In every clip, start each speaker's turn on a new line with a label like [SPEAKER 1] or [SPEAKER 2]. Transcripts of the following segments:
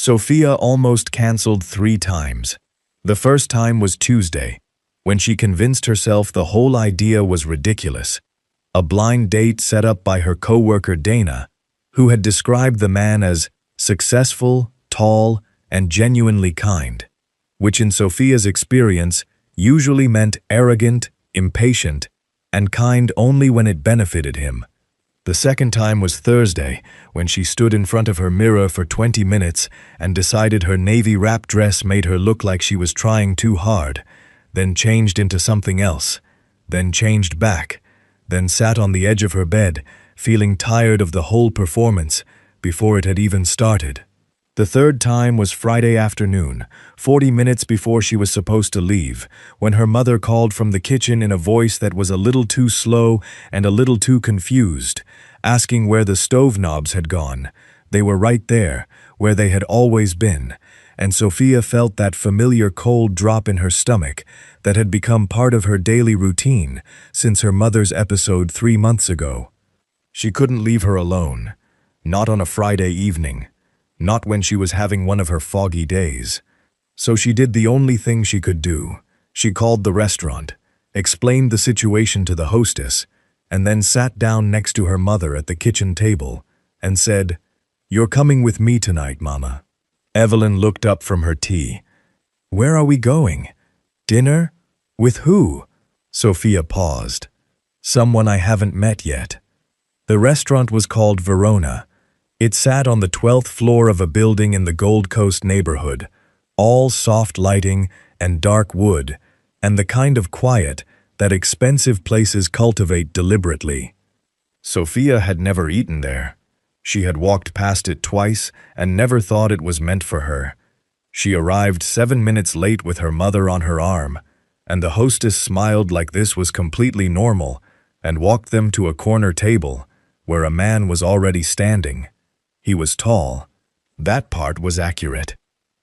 [SPEAKER 1] Sophia almost cancelled 3 times. The first time was Tuesday, when she convinced herself the whole idea was ridiculous. A blind date set up by her coworker Dana, who had described the man as successful, tall, and genuinely kind, which in Sophia's experience usually meant arrogant, impatient, and kind only when it benefited him. The second time was Thursday, when she stood in front of her mirror for 20 minutes and decided her navy wrap dress made her look like she was trying too hard, then changed into something else, then changed back, then sat on the edge of her bed, feeling tired of the whole performance before it had even started. The third time was Friday afternoon, 40 minutes before she was supposed to leave, when her mother called from the kitchen in a voice that was a little too slow and a little too confused, asking where the stove knobs had gone. They were right there, where they had always been, and Sophia felt that familiar cold drop in her stomach that had become part of her daily routine since her mother's episode 3 months ago. She couldn't leave her alone, not on a Friday evening. Not when she was having one of her foggy days. So she did the only thing she could do. She called the restaurant, explained the situation to the hostess, and then sat down next to her mother at the kitchen table and said, "You're coming with me tonight, Mama." Evelyn looked up from her tea. "Where are we going? Dinner? With who?" Sophia paused. "Someone I haven't met yet." The restaurant was called Verona. It sat on the 12th floor of a building in the Gold Coast neighborhood, all soft lighting and dark wood, and the kind of quiet that expensive places cultivate deliberately. Sophia had never eaten there. She had walked past it twice and never thought it was meant for her. She arrived 7 minutes late with her mother on her arm, and the hostess smiled like this was completely normal and walked them to a corner table where a man was already standing. He was tall. That part was accurate.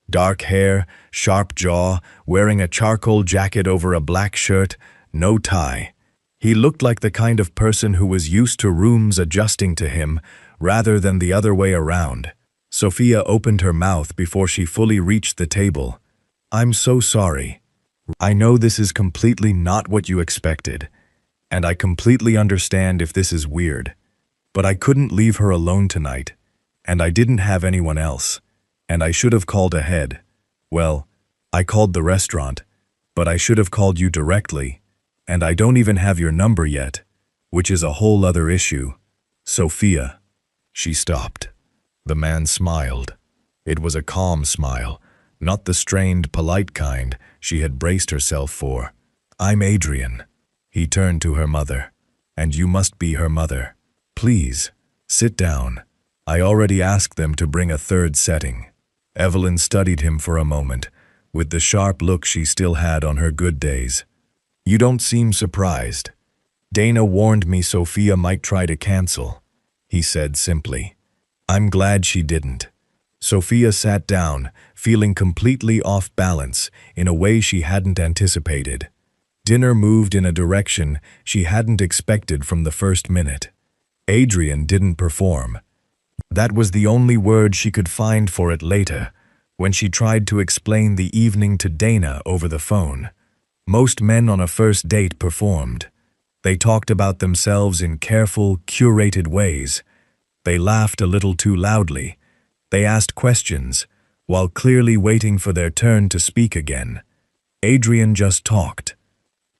[SPEAKER 1] Dark hair, sharp jaw, wearing a charcoal jacket over a black shirt, no tie. He looked like the kind of person who was used to rooms adjusting to him rather than the other way around. Sophia opened her mouth before she fully reached the table. "I'm so sorry. I know this is completely not what you expected, and I completely understand if this is weird, but I couldn't leave her alone tonight. And I didn't have anyone else, and I should have called ahead. Well, I called the restaurant, but I should have called you directly, and I don't even have your number yet, which is a whole other issue. Sophia." She stopped. The man smiled. It was a calm smile, not the strained, polite kind she had braced herself for. "I'm Adrian." He turned to her mother. "And you must be her mother. Please, sit down. I already asked them to bring a third setting." Evelyn studied him for a moment, with the sharp look she still had on her good days. "You don't seem surprised. Dana warned me Sophia might try to cancel," he said simply. "I'm glad she didn't." Sophia sat down, feeling completely off balance in a way she hadn't anticipated. Dinner moved in a direction she hadn't expected from the first minute. Adrian didn't perform. That was the only word she could find for it later, when she tried to explain the evening to Dana over the phone. Most men on a first date performed. They talked about themselves in careful, curated ways. They laughed a little too loudly. They asked questions, while clearly waiting for their turn to speak again. Adrian just talked.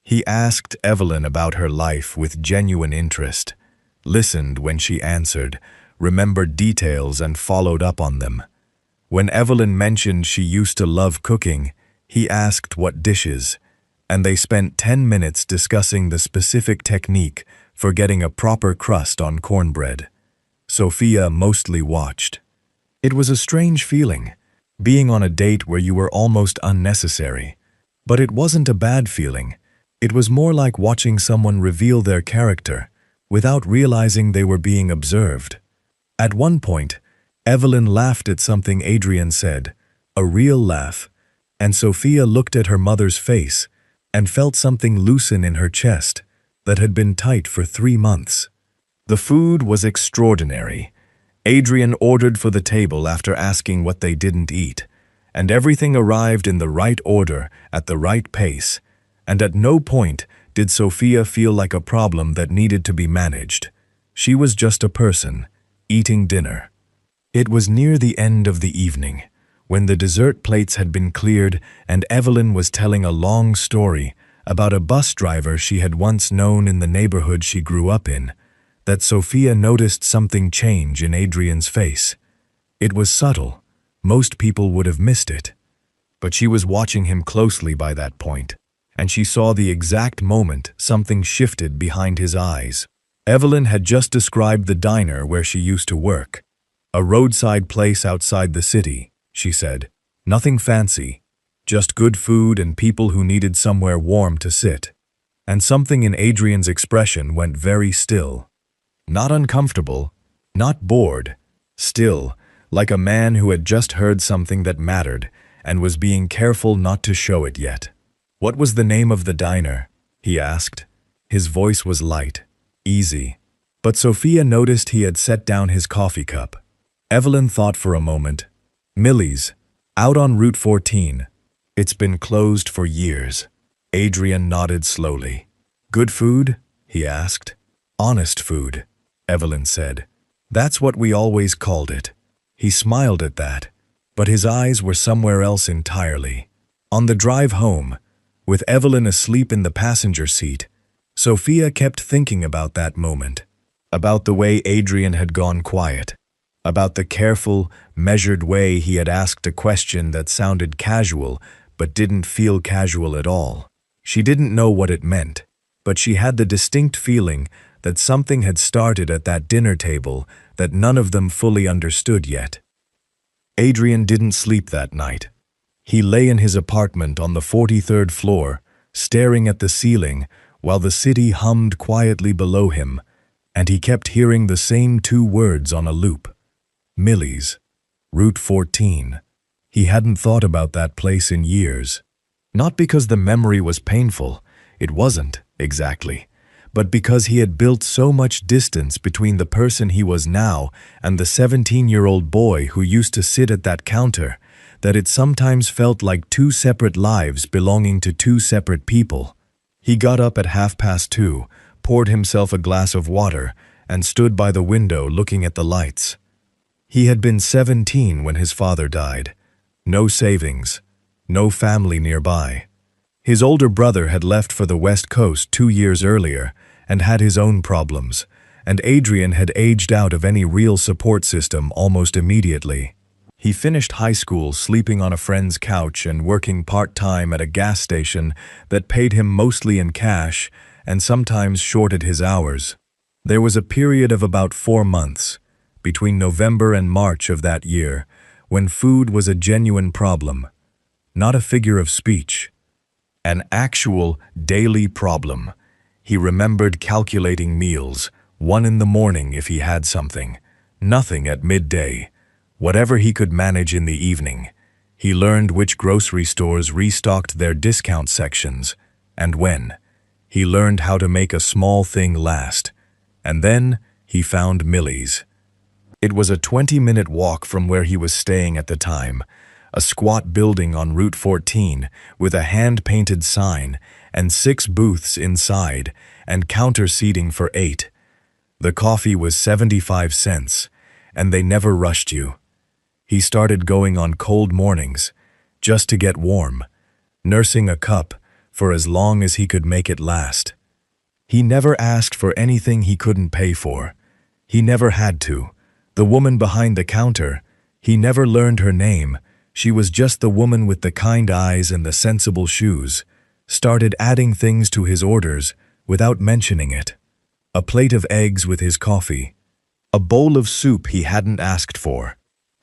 [SPEAKER 1] He asked Evelyn about her life with genuine interest, listened when she answered, remembered details and followed up on them. When Evelyn mentioned she used to love cooking, he asked what dishes, and they spent 10 minutes discussing the specific technique for getting a proper crust on cornbread. Sophia mostly watched. It was a strange feeling, being on a date where you were almost unnecessary. But it wasn't a bad feeling. It was more like watching someone reveal their character without realizing they were being observed. At one point, Evelyn laughed at something Adrian said, a real laugh, and Sophia looked at her mother's face and felt something loosen in her chest that had been tight for 3 months. The food was extraordinary. Adrian ordered for the table after asking what they didn't eat, and everything arrived in the right order at the right pace, and at no point did Sophia feel like a problem that needed to be managed. She was just a person, eating dinner. It was near the end of the evening, when the dessert plates had been cleared and Evelyn was telling a long story about a bus driver she had once known in the neighborhood she grew up in, that Sophia noticed something change in Adrian's face. It was subtle. Most people would have missed it. But she was watching him closely by that point, and she saw the exact moment something shifted behind his eyes. Evelyn had just described the diner where she used to work. A roadside place outside the city, she said. Nothing fancy, just good food and people who needed somewhere warm to sit. And something in Adrian's expression went very still. Not uncomfortable, not bored, still, like a man who had just heard something that mattered and was being careful not to show it yet. "What was the name of the diner?" he asked. His voice was light, easy. But Sophia noticed he had set down his coffee cup. Evelyn thought for a moment. "Millie's, out on Route 14. It's been closed for years." Adrian nodded slowly. "Good food?" he asked. "Honest food," Evelyn said. "That's what we always called it." He smiled at that, but his eyes were somewhere else entirely. On the drive home, with Evelyn asleep in the passenger seat, Sophia kept thinking about that moment, about the way Adrian had gone quiet, about the careful, measured way he had asked a question that sounded casual but didn't feel casual at all. She didn't know what it meant, but she had the distinct feeling that something had started at that dinner table that none of them fully understood yet. Adrian didn't sleep that night. He lay in his apartment on the 43rd floor, staring at the ceiling while the city hummed quietly below him, and he kept hearing the same two words on a loop. Millie's, Route 14. He hadn't thought about that place in years. Not because the memory was painful, it wasn't, exactly, but because he had built so much distance between the person he was now and the 17-year-old boy who used to sit at that counter, that it sometimes felt like two separate lives belonging to two separate people. He got up at 2:30, poured himself a glass of water, and stood by the window looking at the lights. He had been 17 when his father died. No savings, no family nearby. His older brother had left for the West Coast 2 years earlier and had his own problems, and Adrian had aged out of any real support system almost immediately. He finished high school sleeping on a friend's couch and working part-time at a gas station that paid him mostly in cash and sometimes shorted his hours. There was a period of about 4 months, between November and March of that year, when food was a genuine problem, not a figure of speech. An actual daily problem. He remembered calculating meals, 1 in the morning if he had something, nothing at midday, whatever he could manage in the evening. He learned which grocery stores restocked their discount sections, and when. He learned how to make a small thing last. And then he found Millie's. It was a 20-minute walk from where he was staying at the time, a squat building on Route 14 with a hand-painted sign and 6 booths inside and counter seating for 8. The coffee was 75 cents, and they never rushed you. He started going on cold mornings, just to get warm, nursing a cup for as long as he could make it last. He never asked for anything he couldn't pay for. He never had to. The woman behind the counter, he never learned her name. She was just the woman with the kind eyes and the sensible shoes. Started adding things to his orders without mentioning it. A plate of eggs with his coffee. A bowl of soup he hadn't asked for.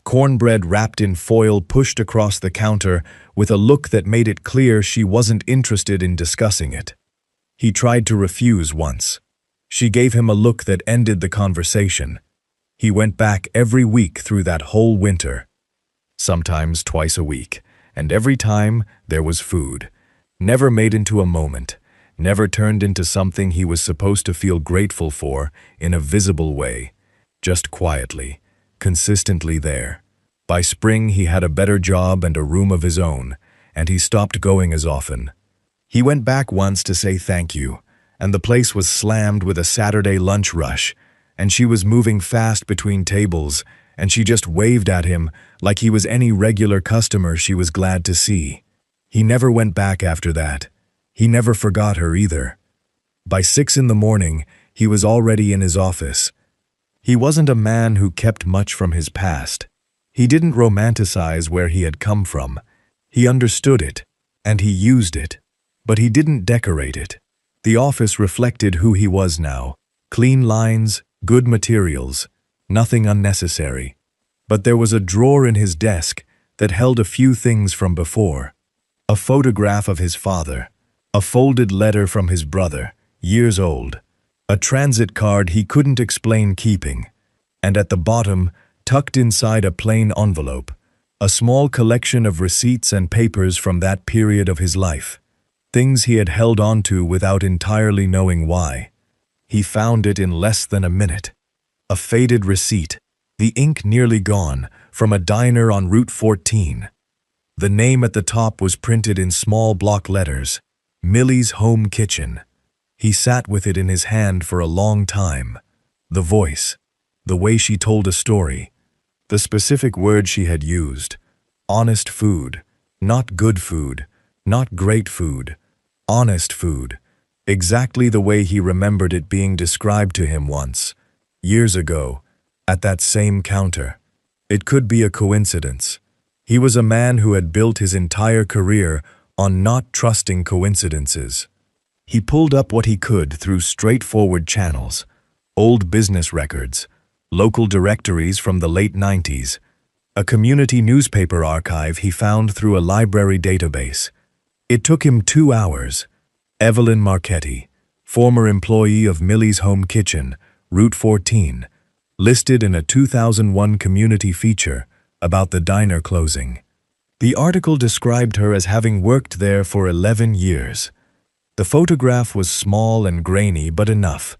[SPEAKER 1] Cornbread wrapped in foil pushed across the counter with a look that made it clear she wasn't interested in discussing it. He tried to refuse once. She gave him a look that ended the conversation. He went back every week through that whole winter. Sometimes twice a week, and every time there was food. Never made into a moment, never turned into something he was supposed to feel grateful for in a visible way. Just quietly, consistently there. By spring, he had a better job and a room of his own, and he stopped going as often. He went back once to say thank you, and the place was slammed with a Saturday lunch rush, and she was moving fast between tables, and she just waved at him like he was any regular customer she was glad to see. He never went back after that. He never forgot her either. By 6 in the morning, he was already in his office. He wasn't a man who kept much from his past. He didn't romanticize where he had come from. He understood it, and he used it. But he didn't decorate it. The office reflected who he was now. Clean lines, good materials, nothing unnecessary. But there was a drawer in his desk that held a few things from before. A photograph of his father, a folded letter from his brother, years old, a transit card he couldn't explain keeping, and at the bottom, tucked inside a plain envelope, a small collection of receipts and papers from that period of his life. Things he had held on to without entirely knowing why. He found it in less than a minute. A faded receipt, the ink nearly gone, from a diner on Route 14. The name at the top was printed in small block letters, Millie's Home Kitchen. He sat with it in his hand for a long time. The voice, the way she told a story, the specific word she had used. Honest food, not good food, not great food, honest food. Exactly the way he remembered it being described to him once, years ago, at that same counter. It could be a coincidence. He was a man who had built his entire career on not trusting coincidences. He pulled up what he could through straightforward channels, old business records, local directories from the late 90s, a community newspaper archive he found through a library database. It took him 2 hours. Evelyn Marchetti, former employee of Millie's Home Kitchen, Route 14, listed in a 2001 community feature about the diner closing. The article described her as having worked there for 11 years. The photograph was small and grainy, but enough.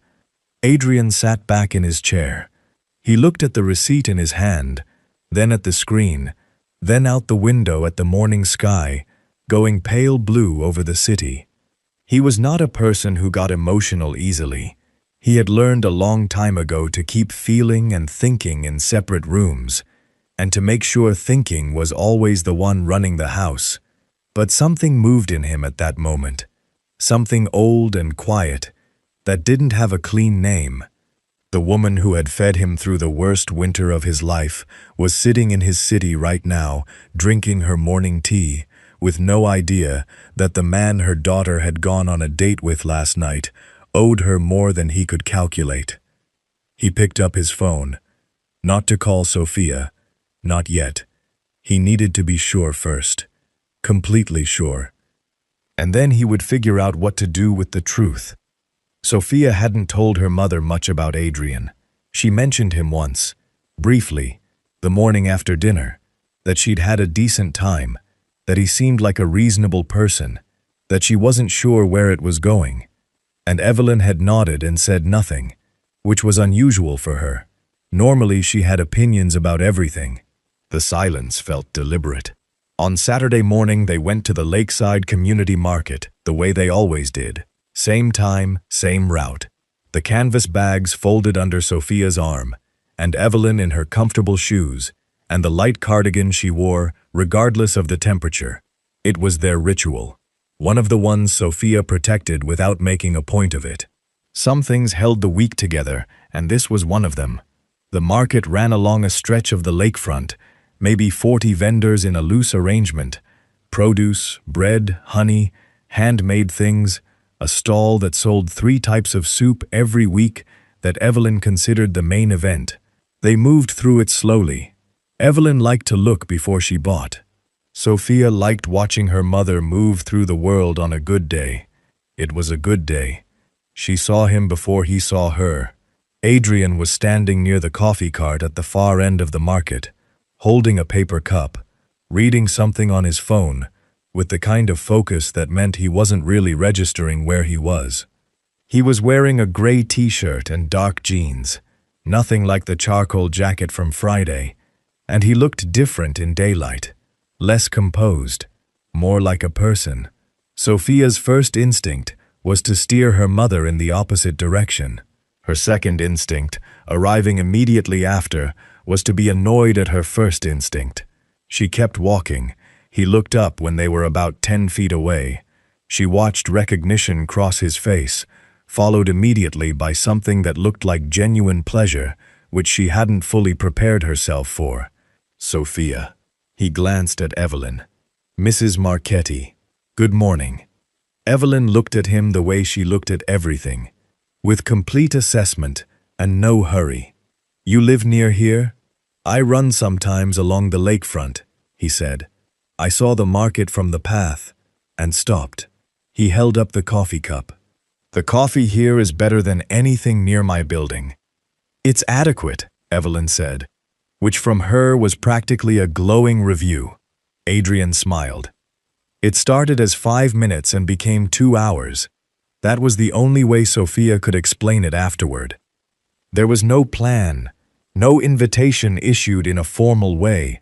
[SPEAKER 1] Adrian sat back in his chair. He looked at the receipt in his hand, then at the screen, then out the window at the morning sky, going pale blue over the city. He was not a person who got emotional easily. He had learned a long time ago to keep feeling and thinking in separate rooms, and to make sure thinking was always the one running the house. But something moved in him at that moment. Something old and quiet that didn't have a clean name. The woman who had fed him through the worst winter of his life was sitting in his city right now, drinking her morning tea, with no idea that the man her daughter had gone on a date with last night owed her more than he could calculate. He picked up his phone. Not to call Sophia. Not yet. He needed to be sure first. Completely sure. And then he would figure out what to do with the truth. Sophia hadn't told her mother much about Adrian. She mentioned him once, briefly, the morning after dinner, that she'd had a decent time, that he seemed like a reasonable person, that she wasn't sure where it was going. And Evelyn had nodded and said nothing, which was unusual for her. Normally she had opinions about everything. The silence felt deliberate. On Saturday morning they went to the Lakeside Community Market, the way they always did. Same time, same route. The canvas bags folded under Sophia's arm, and Evelyn in her comfortable shoes, and the light cardigan she wore, regardless of the temperature. It was their ritual. One of the ones Sophia protected without making a point of it. Some things held the week together, and this was one of them. The market ran along a stretch of the lakefront, maybe 40 vendors in a loose arrangement. Produce, bread, honey, handmade things, a stall that sold 3 types of soup every week that Evelyn considered the main event. They moved through it slowly. Evelyn liked to look before she bought. Sophia liked watching her mother move through the world on a good day. It was a good day. She saw him before he saw her. Adrian was standing near the coffee cart at the far end of the market, holding a paper cup, reading something on his phone, with the kind of focus that meant he wasn't really registering where he was. He was wearing a gray t-shirt and dark jeans. Nothing like the charcoal jacket from Friday, and he looked different in daylight, less composed, more like a person. Sophia's first instinct was to steer her mother in the opposite direction. Her second instinct, arriving immediately after, was to be annoyed at her first instinct. She kept walking. He looked up when they were about 10 feet away. She watched recognition cross his face, followed immediately by something that looked like genuine pleasure, which she hadn't fully prepared herself for. Sophia. He glanced at Evelyn. Mrs. Marchetti. Good morning. Evelyn looked at him the way she looked at everything, with complete assessment and no hurry. You live near here? I run sometimes along the lakefront, he said. I saw the market from the path and stopped. He held up the coffee cup. The coffee here is better than anything near my building. It's adequate, Evelyn said, which from her was practically a glowing review. Adrian smiled. It started as 5 minutes and became 2 hours. That was the only way Sophia could explain it afterward. There was no plan, no invitation issued in a formal way.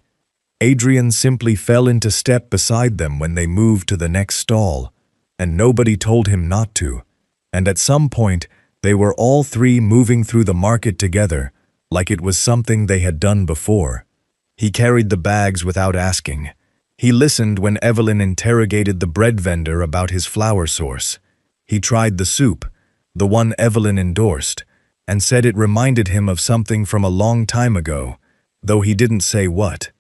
[SPEAKER 1] Adrian simply fell into step beside them when they moved to the next stall, and nobody told him not to. And at some point, they were all three moving through the market together, like it was something they had done before. He carried the bags without asking. He listened when Evelyn interrogated the bread vendor about his flour source. He tried the soup, the one Evelyn endorsed, and said it reminded him of something from a long time ago, though he didn't say what.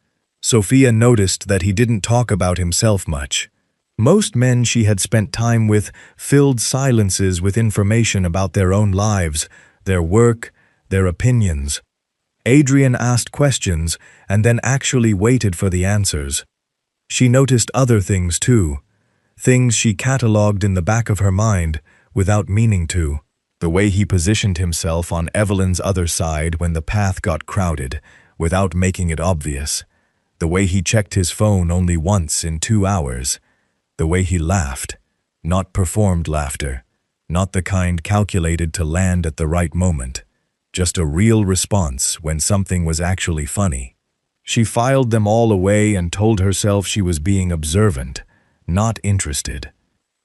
[SPEAKER 1] Sophia noticed that he didn't talk about himself much. Most men she had spent time with filled silences with information about their own lives, their work, their opinions. Adrian asked questions and then actually waited for the answers. She noticed other things too, things she catalogued in the back of her mind without meaning to. The way he positioned himself on Evelyn's other side when the path got crowded, without making it obvious. The way he checked his phone only once in 2 hours. The way he laughed, not performed laughter, not the kind calculated to land at the right moment, just a real response when something was actually funny. She filed them all away and told herself she was being observant, not interested.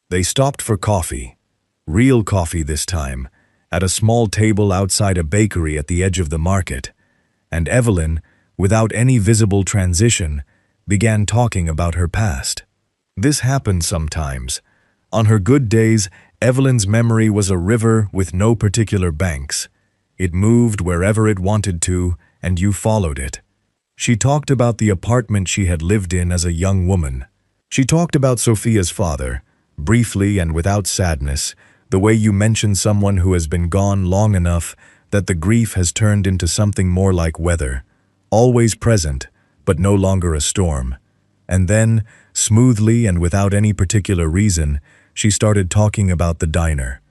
[SPEAKER 1] They stopped for coffee, real coffee this time, at a small table outside a bakery at the edge of the market, and Evelyn, without any visible transition, began talking about her past. This happened sometimes. On her good days, Evelyn's memory was a river with no particular banks. It moved wherever it wanted to, and you followed it. She talked about the apartment she had lived in as a young woman. She talked about Sophia's father, briefly and without sadness, the way you mention someone who has been gone long enough that the grief has turned into something more like weather, always present, but no longer a storm. And then, smoothly and without any particular reason, she started talking about the diner.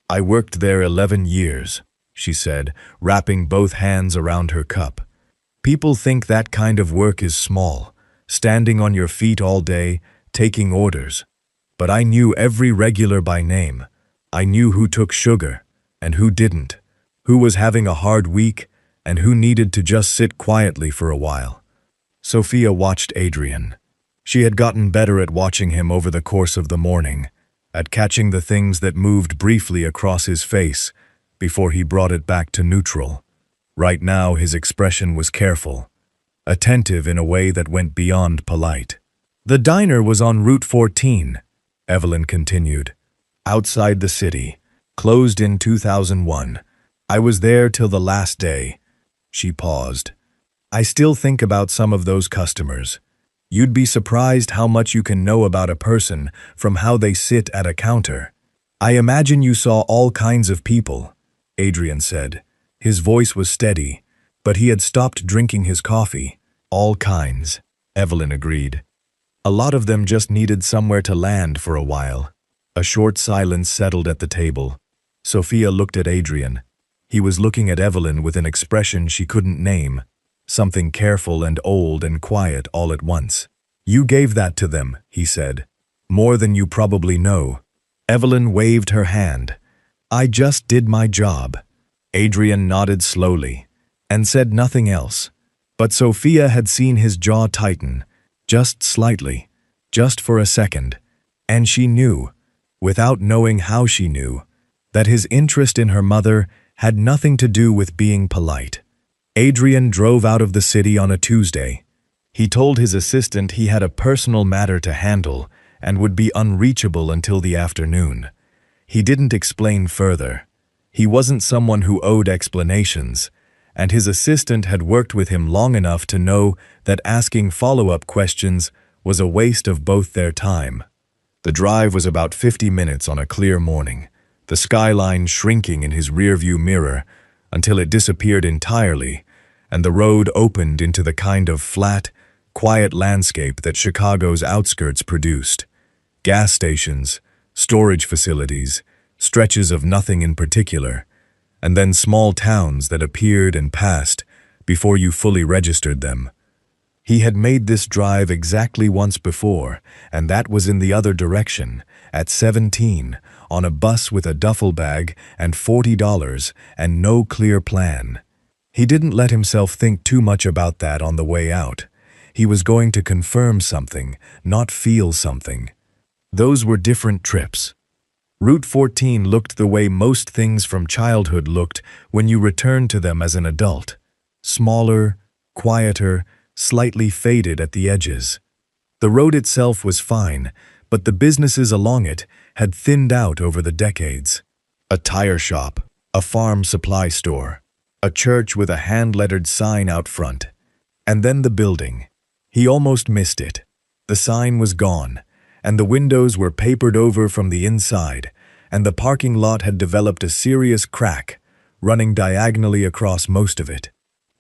[SPEAKER 1] I worked there 11 years, she said, wrapping both hands around her cup. People think that kind of work is small, standing on your feet all day, taking orders. But I knew every regular by name. I knew who took sugar and who didn't, who was having a hard week and who needed to just sit quietly for a while. Sophia watched Adrian. She had gotten better at watching him over the course of the morning, at catching the things that moved briefly across his face before he brought it back to neutral. Right now his expression was careful, attentive in a way that went beyond polite. The diner was on Route 14, Evelyn continued, outside the city, closed in 2001. I was there till the last day. She paused. I still think about some of those customers. You'd be surprised how much you can know about a person from how they sit at a counter. I imagine you saw all kinds of people, Adrian said. His voice was steady, but he had stopped drinking his coffee. All kinds, Evelyn agreed. A lot of them just needed somewhere to land for a while. A short silence settled at the table. Sophia looked at Adrian. He was looking at Evelyn with an expression she couldn't name. Something careful and old and quiet all at once. You gave that to them, he said. More than you probably know. Evelyn waved her hand. I just did my job. Adrian nodded slowly and said nothing else. But Sophia had seen his jaw tighten, just slightly, just for a second, and she knew, without knowing how she knew, that his interest in her mother had nothing to do with being polite. Adrian drove out of the city on a Tuesday. He told his assistant he had a personal matter to handle and would be unreachable until the afternoon. He didn't explain further. He wasn't someone who owed explanations, and his assistant had worked with him long enough to know that asking follow-up questions was a waste of both their time. The drive was about 50 minutes on a clear morning, the skyline shrinking in his rearview mirror until it disappeared entirely, and the road opened into the kind of flat, quiet landscape that Chicago's outskirts produced. Gas stations, storage facilities, stretches of nothing in particular, and then small towns that appeared and passed before you fully registered them. He had made this drive exactly once before, and that was in the other direction, at 17, on a bus with a duffel bag and $40 and no clear plan. He didn't let himself think too much about that on the way out. He was going to confirm something, not feel something. Those were different trips. Route 14 looked the way most things from childhood looked when you returned to them as an adult. Smaller, quieter, slightly faded at the edges. The road itself was fine, but the businesses along it had thinned out over the decades. A tire shop, a farm supply store, a church with a hand-lettered sign out front, and then the building. He almost missed it. The sign was gone, and the windows were papered over from the inside, and the parking lot had developed a serious crack, running diagonally across most of it.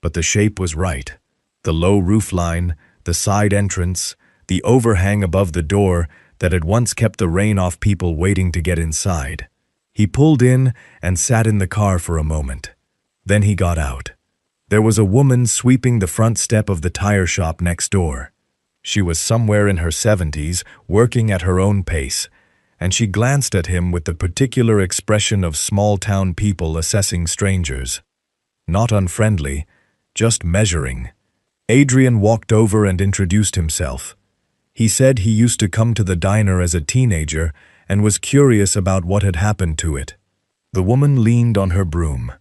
[SPEAKER 1] But the shape was right. The low roofline, the side entrance, the overhang above the door that had once kept the rain off people waiting to get inside. He pulled in and sat in the car for a moment. Then he got out. There was a woman sweeping the front step of the tire shop next door. She was somewhere in her 70s, working at her own pace, and she glanced at him with the particular expression of small-town people assessing strangers. Not unfriendly, just measuring. Adrian walked over and introduced himself. He said he used to come to the diner as a teenager and was curious about what had happened to it. The woman leaned on her broom.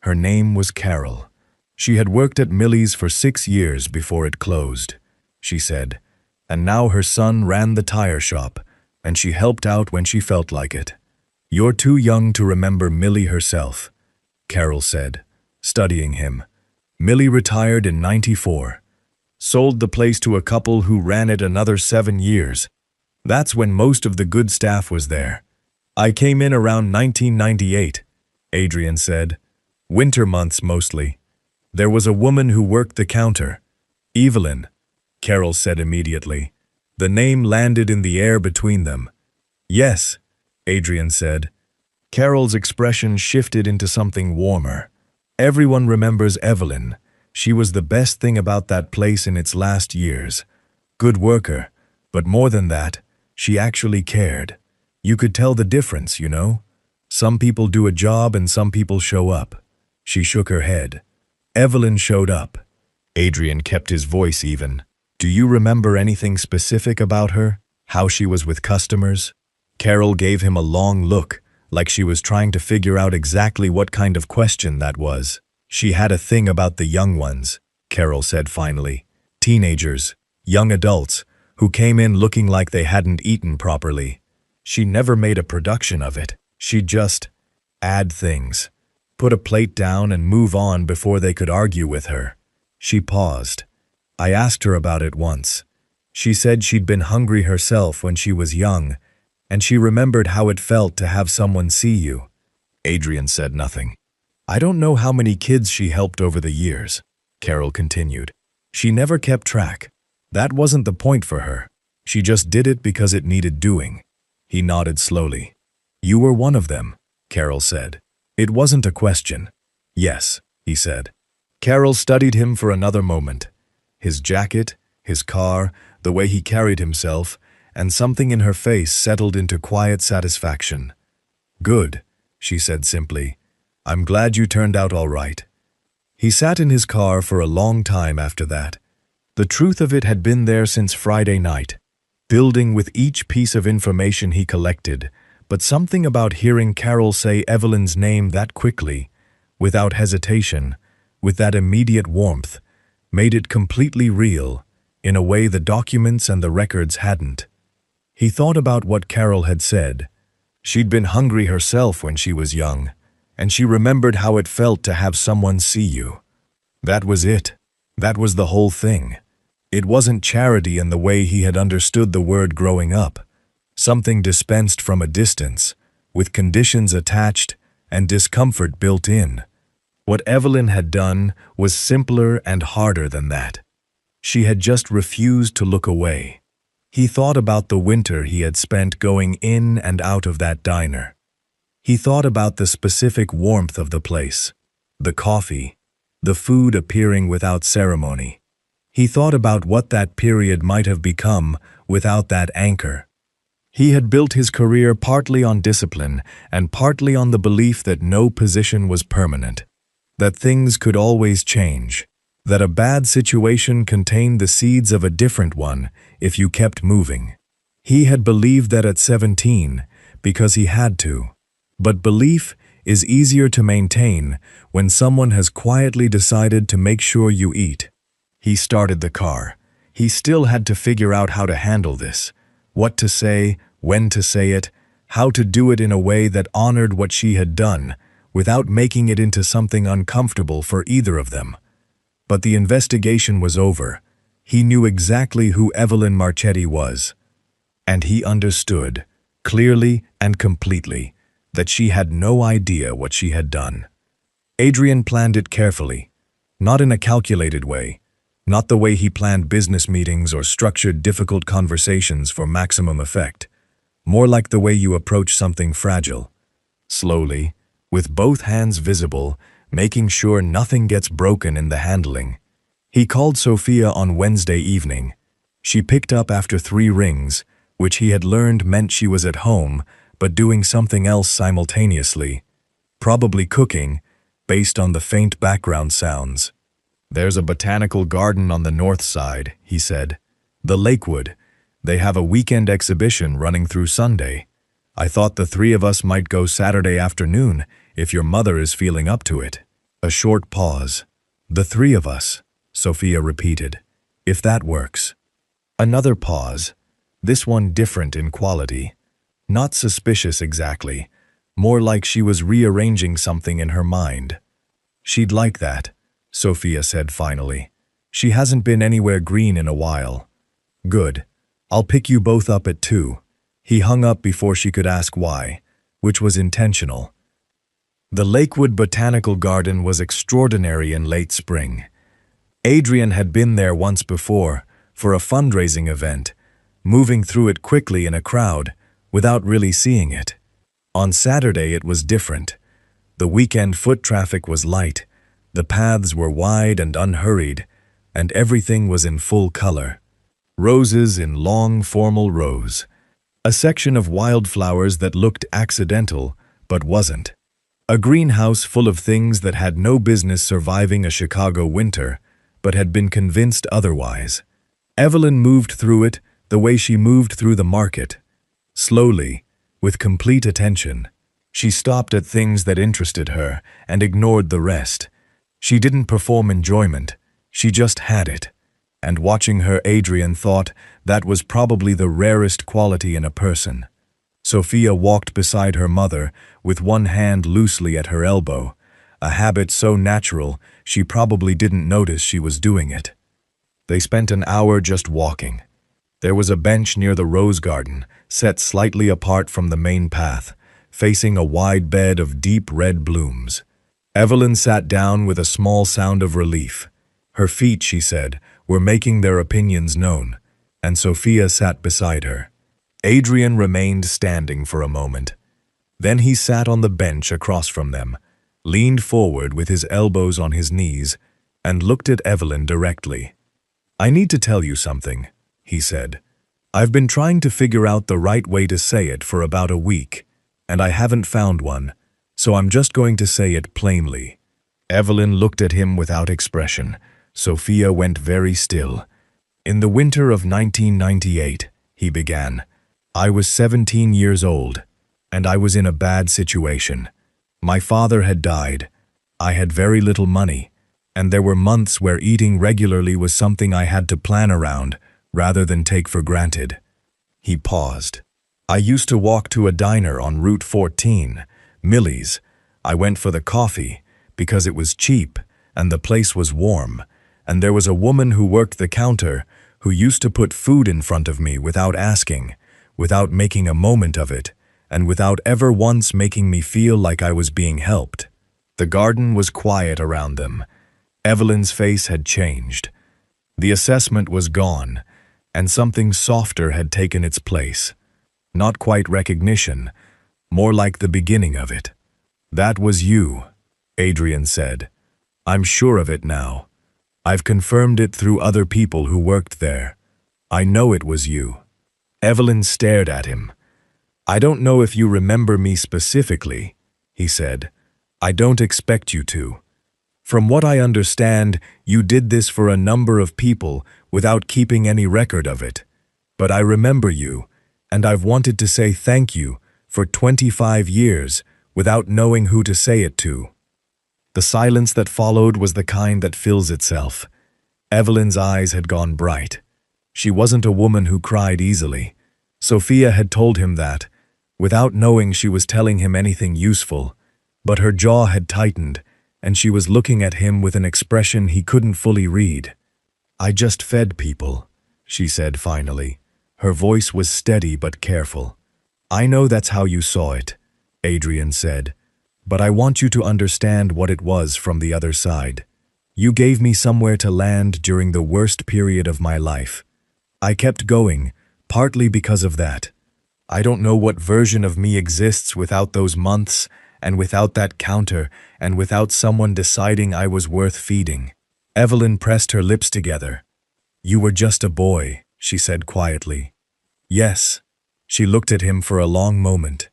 [SPEAKER 1] Her name was Carol. She had worked at Millie's for 6 years before it closed, she said, and now her son ran the tire shop, and she helped out when she felt like it. "You're too young to remember Millie herself," Carol said, studying him. "Millie retired in '94. Sold the place to a couple who ran it another 7 years. That's when most of the good staff was there. I came in around 1998, Adrian said. Winter months mostly. There was a woman who worked the counter. Evelyn, Carol said immediately. The name landed in the air between them. Yes, Adrian said. Carol's expression shifted into something warmer. Everyone remembers Evelyn. She was the best thing about that place in its last years. Good worker, but more than that, she actually cared. You could tell the difference, you know? Some people do a job and some people show up. She shook her head. Evelyn showed up. Adrian kept his voice even. Do you remember anything specific about her? How she was with customers? Carol gave him a long look, like she was trying to figure out exactly what kind of question that was. She had a thing about the young ones, Carol said finally. Teenagers, young adults, who came in looking like they hadn't eaten properly. She never made a production of it. She'd just add things, put a plate down and move on before they could argue with her. She paused. I asked her about it once. She said she'd been hungry herself when she was young, and she remembered how it felt to have someone see you. Adrian said nothing. I don't know how many kids she helped over the years, Carol continued. She never kept track. That wasn't the point for her. She just did it because it needed doing. He nodded slowly. You were one of them, Carol said. It wasn't a question. Yes, he said. Carol studied him for another moment. His jacket, his car, the way he carried himself, and something in her face settled into quiet satisfaction. Good, she said simply. I'm glad you turned out all right." He sat in his car for a long time after that. The truth of it had been there since Friday night, building with each piece of information he collected, but something about hearing Carol say Evelyn's name that quickly, without hesitation, with that immediate warmth, made it completely real, in a way the documents and the records hadn't. He thought about what Carol had said. She'd been hungry herself when she was young, and she remembered how it felt to have someone see you. That was it. That was the whole thing. It wasn't charity in the way he had understood the word growing up, something dispensed from a distance, with conditions attached and discomfort built in. What Evelyn had done was simpler and harder than that. She had just refused to look away. He thought about the winter he had spent going in and out of that diner. He thought about the specific warmth of the place, the coffee, the food appearing without ceremony. He thought about what that period might have become without that anchor. He had built his career partly on discipline and partly on the belief that no position was permanent, that things could always change, that a bad situation contained the seeds of a different one if you kept moving. He had believed that at 17 because he had to. But belief is easier to maintain when someone has quietly decided to make sure you eat. He started the car. He still had to figure out how to handle this, what to say, when to say it, how to do it in a way that honored what she had done, without making it into something uncomfortable for either of them. But the investigation was over. He knew exactly who Evelyn Marchetti was. And he understood, clearly and completely, that she had no idea what she had done. Adrian planned it carefully, not in a calculated way, not the way he planned business meetings or structured difficult conversations for maximum effect, more like the way you approach something fragile. Slowly, with both hands visible, making sure nothing gets broken in the handling. He called Sophia on Wednesday evening. She picked up after 3 rings, which he had learned meant she was at home, but doing something else simultaneously, probably cooking, based on the faint background sounds. "There's a botanical garden on the north side," he said. "The Lakewood. They have a weekend exhibition running through Sunday. I thought the 3 of us might go Saturday afternoon if your mother is feeling up to it." A short pause. "The 3 of us," Sophia repeated. "If that works." Another pause, this one different in quality. Not suspicious exactly, more like she was rearranging something in her mind. "She'd like that," Sophia said finally. "She hasn't been anywhere green in a while." "Good. I'll pick you both up at 2. He hung up before she could ask why, which was intentional. The Lakewood Botanical Garden was extraordinary in late spring. Adrian had been there once before, for a fundraising event, moving through it quickly in a crowd, without really seeing it. On Saturday it was different. The weekend foot traffic was light, the paths were wide and unhurried, and everything was in full color. Roses in long, formal rows. A section of wildflowers that looked accidental, but wasn't. A greenhouse full of things that had no business surviving a Chicago winter, but had been convinced otherwise. Evelyn moved through it the way she moved through the market. Slowly, with complete attention. She stopped at things that interested her and ignored the rest. She didn't perform enjoyment, she just had it. And watching her, Adrian thought that was probably the rarest quality in a person. Sophia walked beside her mother with one hand loosely at her elbow, a habit so natural she probably didn't notice she was doing it. They spent an hour just walking. There was a bench near the rose garden, set slightly apart from the main path, facing a wide bed of deep red blooms. Evelyn sat down with a small sound of relief. Her feet, she said, were making their opinions known, and Sophia sat beside her. Adrian remained standing for a moment. Then he sat on the bench across from them, leaned forward with his elbows on his knees, and looked at Evelyn directly. "I need to tell you something," he said. "I've been trying to figure out the right way to say it for about a week, and I haven't found one, so I'm just going to say it plainly." Evelyn looked at him without expression. Sophia went very still. "In the winter of 1998, he began. I was 17 years old, and I was in a bad situation. My father had died. I had very little money, and there were months where eating regularly was something I had to plan around rather than take for granted." He paused. "I used to walk to a diner on Route 14, Millie's. I went for the coffee because it was cheap and the place was warm, and there was a woman who worked the counter who used to put food in front of me without asking, without making a moment of it, and without ever once making me feel like I was being helped." The garden was quiet around them. Evelyn's face had changed. The assessment was gone, and something softer had taken its place. Not quite recognition, more like the beginning of it. "That was you," Adrian said. "I'm sure of it now. I've confirmed it through other people who worked there. I know it was you." Evelyn stared at him. "I don't know if you remember me specifically," he said. "I don't expect you to. From what I understand, you did this for a number of people without keeping any record of it. But I remember you, and I've wanted to say thank you for 25 years without knowing who to say it to." The silence that followed was the kind that fills itself. Evelyn's eyes had gone bright. She wasn't a woman who cried easily. Sophia had told him that, without knowing she was telling him anything useful, but her jaw had tightened, and she was looking at him with an expression he couldn't fully read. "I just fed people," she said finally. Her voice was steady but careful. "I know that's how you saw it," Adrian said, "but I want you to understand what it was from the other side. You gave me somewhere to land during the worst period of my life. I kept going, partly because of that. I don't know what version of me exists without those months, and without that counter, and without someone deciding I was worth feeding." Evelyn pressed her lips together. "You were just a boy," she said quietly. "Yes." She looked at him for a long moment.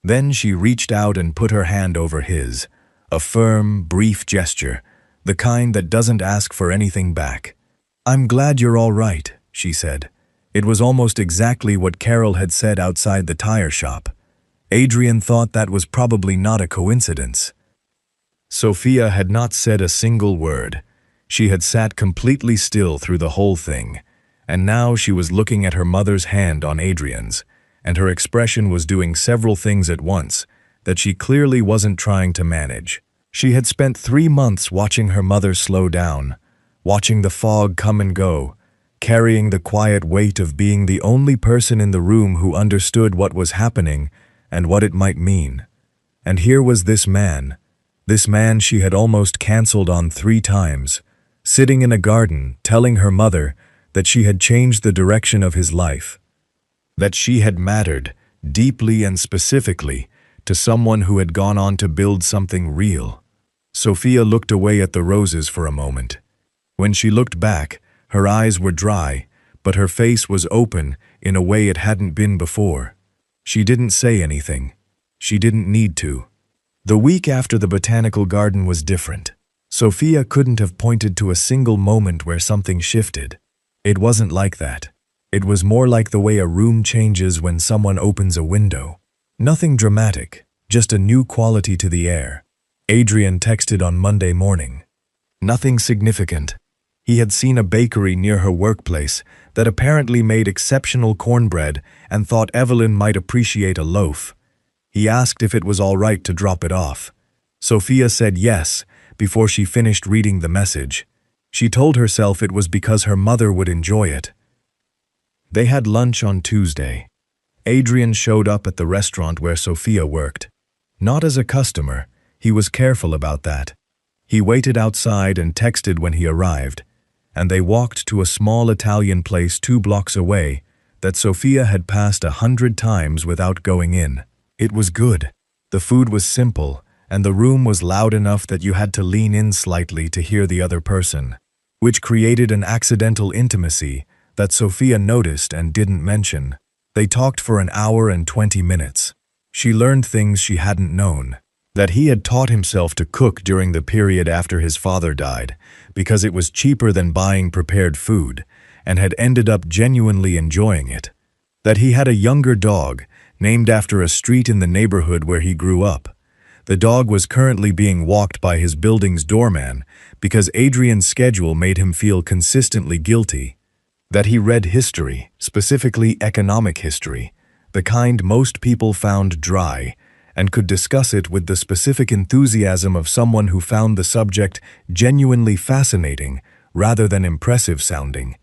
[SPEAKER 1] Then she reached out and put her hand over his, a firm, brief gesture, the kind that doesn't ask for anything back. "I'm glad you're all right," she said. It was almost exactly what Carol had said outside the tire shop. Adrian thought that was probably not a coincidence. Sophia had not said a single word. She had sat completely still through the whole thing, and now she was looking at her mother's hand on Adrian's, and her expression was doing several things at once that she clearly wasn't trying to manage. She had spent 3 months watching her mother slow down, watching the fog come and go, carrying the quiet weight of being the only person in the room who understood what was happening and what it might mean. And here was this man she had almost canceled on 3 times, sitting in a garden telling her mother that she had changed the direction of his life, that she had mattered, deeply and specifically, to someone who had gone on to build something real. Sophia looked away at the roses for a moment. When she looked back, her eyes were dry, but her face was open in a way it hadn't been before. She didn't say anything. She didn't need to. The week after the botanical garden was different. Sophia couldn't have pointed to a single moment where something shifted. It wasn't like that. It was more like the way a room changes when someone opens a window. Nothing dramatic, just a new quality to the air. Adrian texted on Monday morning. Nothing significant. He had seen a bakery near her workplace that apparently made exceptional cornbread and thought Evelyn might appreciate a loaf. He asked if it was all right to drop it off. Sophia said yes before she finished reading the message. She told herself it was because her mother would enjoy it. They had lunch on Tuesday. Adrian showed up at the restaurant where Sophia worked. Not as a customer, he was careful about that. He waited outside and texted when he arrived, and they walked to a small Italian place 2 blocks away that Sophia had passed 100 times without going in. It was good. The food was simple, and the room was loud enough that you had to lean in slightly to hear the other person, which created an accidental intimacy that Sophia noticed and didn't mention. They talked for an hour and 20 minutes. She learned things she hadn't known. that he had taught himself to cook during the period after his father died because it was cheaper than buying prepared food and had ended up genuinely enjoying it, that he had a younger dog named after a street in the neighborhood where he grew up. The dog was currently being walked by his building's doorman because Adrian's schedule made him feel consistently guilty, that he read history, specifically economic history, the kind most people found dry, and could discuss it with the specific enthusiasm of someone who found the subject genuinely fascinating rather than impressive sounding.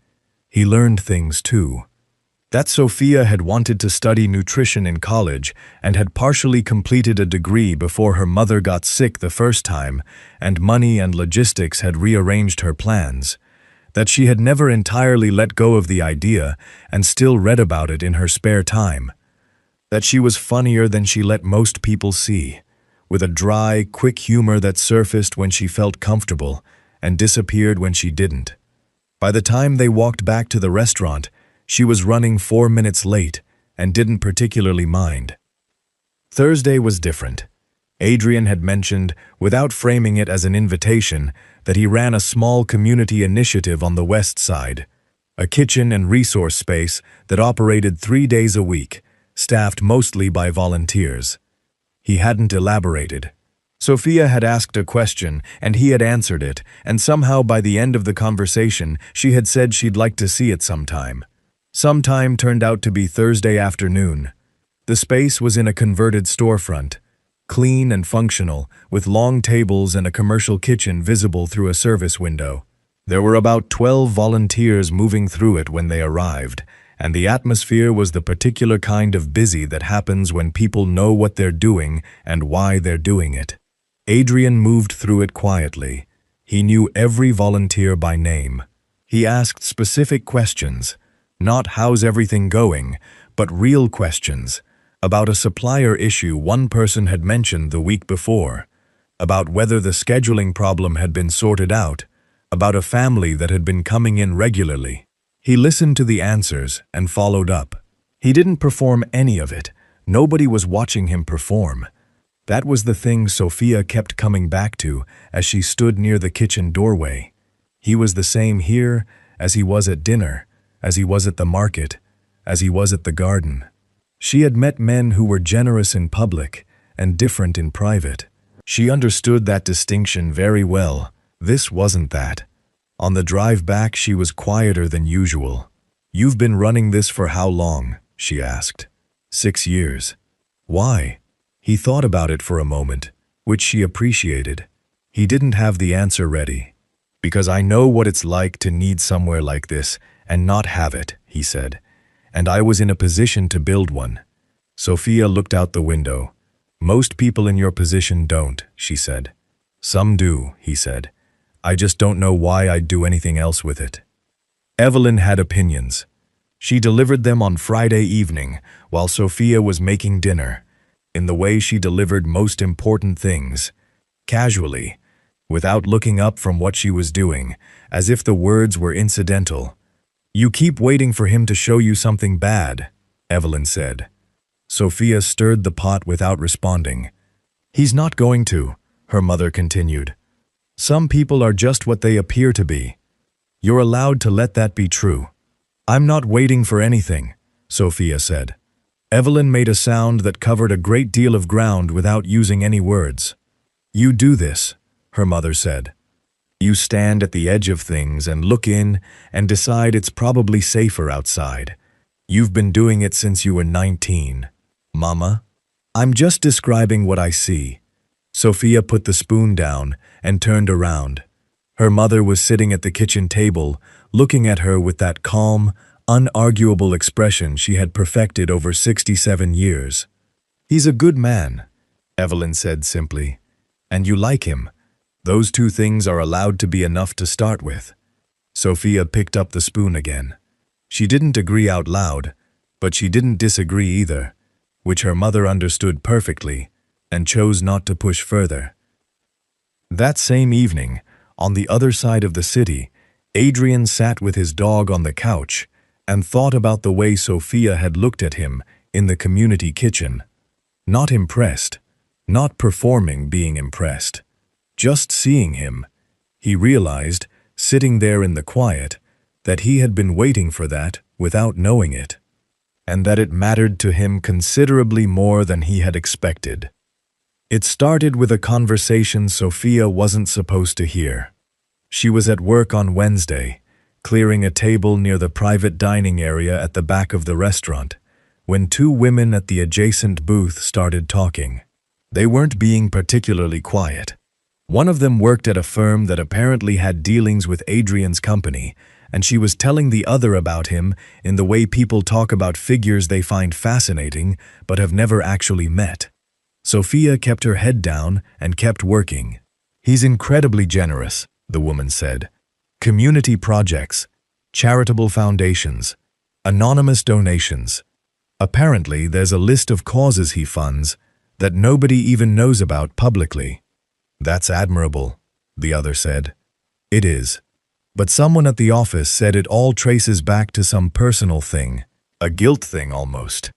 [SPEAKER 1] He learned things too. That Sophia had wanted to study nutrition in college and had partially completed a degree before her mother got sick the first time and money and logistics had rearranged her plans. That she had never entirely let go of the idea and still read about it in her spare time. That she was funnier than she let most people see, with a dry, quick humor that surfaced when she felt comfortable and disappeared when she didn't. By the time they walked back to the restaurant, she was running 4 minutes late and didn't particularly mind. Thursday was different. Adrian had mentioned, without framing it as an invitation, that he ran a small community initiative on the west side, a kitchen and resource space that operated 3 days a week, staffed mostly by volunteers. He hadn't elaborated. Sophia had asked a question, and he had answered it, and somehow by the end of the conversation, she had said she'd like to see it sometime. Sometime turned out to be Thursday afternoon. The space was in a converted storefront, clean and functional, with long tables and a commercial kitchen visible through a service window. There were about 12 volunteers moving through it when they arrived, and the atmosphere was the particular kind of busy that happens when people know what they're doing and why they're doing it. Adrian moved through it quietly. He knew every volunteer by name. He asked specific questions, not how's everything going, but real questions, about a supplier issue one person had mentioned the week before, about whether the scheduling problem had been sorted out, about a family that had been coming in regularly. He listened to the answers and followed up. He didn't perform any of it. Nobody was watching him perform. That was the thing Sophia kept coming back to as she stood near the kitchen doorway. He was the same here as he was at dinner, as he was at the market, as he was at the garden. She had met men who were generous in public and different in private. She understood that distinction very well. This wasn't that. On the drive back, she was quieter than usual. "You've been running this for how long?" she asked. 6 years. Why? He thought about it for a moment, which she appreciated. He didn't have the answer ready. "Because I know what it's like to need somewhere like this and not have it," he said. "And I was in a position to build one." Sophia looked out the window. "Most people in your position don't," she said. "Some do," he said. "I just don't know why I'd do anything else with it." Evelyn had opinions. She delivered them on Friday evening while Sophia was making dinner, in the way she delivered most important things, casually, without looking up from what she was doing, as if the words were incidental. "You keep waiting for him to show you something bad," Evelyn said. Sophia stirred the pot without responding. "He's not going to," her mother continued. "Some people are just what they appear to be. You're allowed to let that be true." "I'm not waiting for anything," Sophia said. Evelyn made a sound that covered a great deal of ground without using any words. "You do this," her mother said. "You stand at the edge of things and look in and decide it's probably safer outside. You've been doing it since you were 19. Mama, I'm just describing what I see." Sophia put the spoon down and turned around. Her mother was sitting at the kitchen table, looking at her with that calm, unarguable expression she had perfected over 67 years. "He's a good man," Evelyn said simply. "And you like him. Those two things are allowed to be enough to start with." Sophia picked up the spoon again. She didn't agree out loud, but she didn't disagree either, which her mother understood perfectly and chose not to push further. That same evening, on the other side of the city, Adrian sat with his dog on the couch and thought about the way Sophia had looked at him in the community kitchen. Not impressed, not performing being impressed. Just seeing him, he realized, sitting there in the quiet, that he had been waiting for that without knowing it, and that it mattered to him considerably more than he had expected. It started with a conversation Sophia wasn't supposed to hear. She was at work on Wednesday, clearing a table near the private dining area at the back of the restaurant, when two women at the adjacent booth started talking. They weren't being particularly quiet. One of them worked at a firm that apparently had dealings with Adrian's company, and she was telling the other about him in the way people talk about figures they find fascinating but have never actually met. Sophia kept her head down and kept working. "He's incredibly generous," the woman said. "Community projects, charitable foundations, anonymous donations. Apparently, there's a list of causes he funds that nobody even knows about publicly." "That's admirable," the other said. "It is. But someone at the office said it all traces back to some personal thing, a guilt thing almost.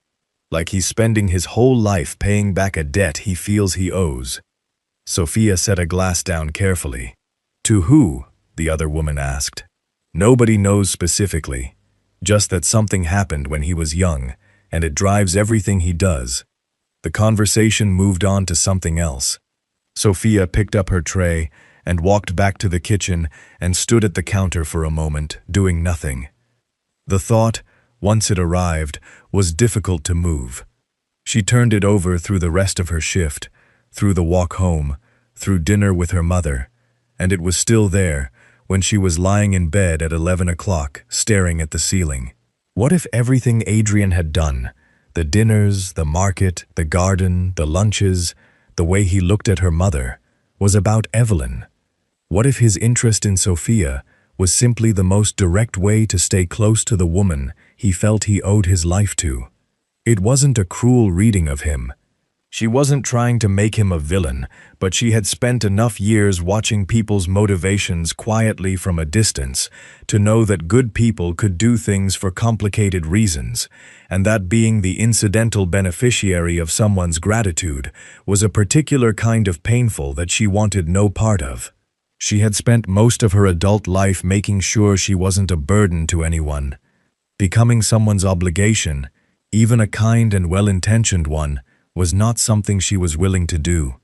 [SPEAKER 1] Like he's spending his whole life paying back a debt he feels he owes." Sophia set a glass down carefully. "To who?" the other woman asked. "Nobody knows specifically, just that something happened when he was young, and it drives everything he does." The conversation moved on to something else. Sophia picked up her tray and walked back to the kitchen and stood at the counter for a moment, doing nothing. The thought, once it arrived, was difficult to move. She turned it over through the rest of her shift, through the walk home, through dinner with her mother, and it was still there when she was lying in bed at 11 o'clock, staring at the ceiling. What if everything Adrian had done, the dinners, the market, the garden, the lunches, the way he looked at her mother, was about Evelyn? What if his interest in Sophia was simply the most direct way to stay close to the woman he felt he owed his life to? It wasn't a cruel reading of him. She wasn't trying to make him a villain, but she had spent enough years watching people's motivations quietly from a distance to know that good people could do things for complicated reasons, and that being the incidental beneficiary of someone's gratitude was a particular kind of painful that she wanted no part of. She had spent most of her adult life making sure she wasn't a burden to anyone. Becoming someone's obligation, even a kind and well-intentioned one, was not something she was willing to do.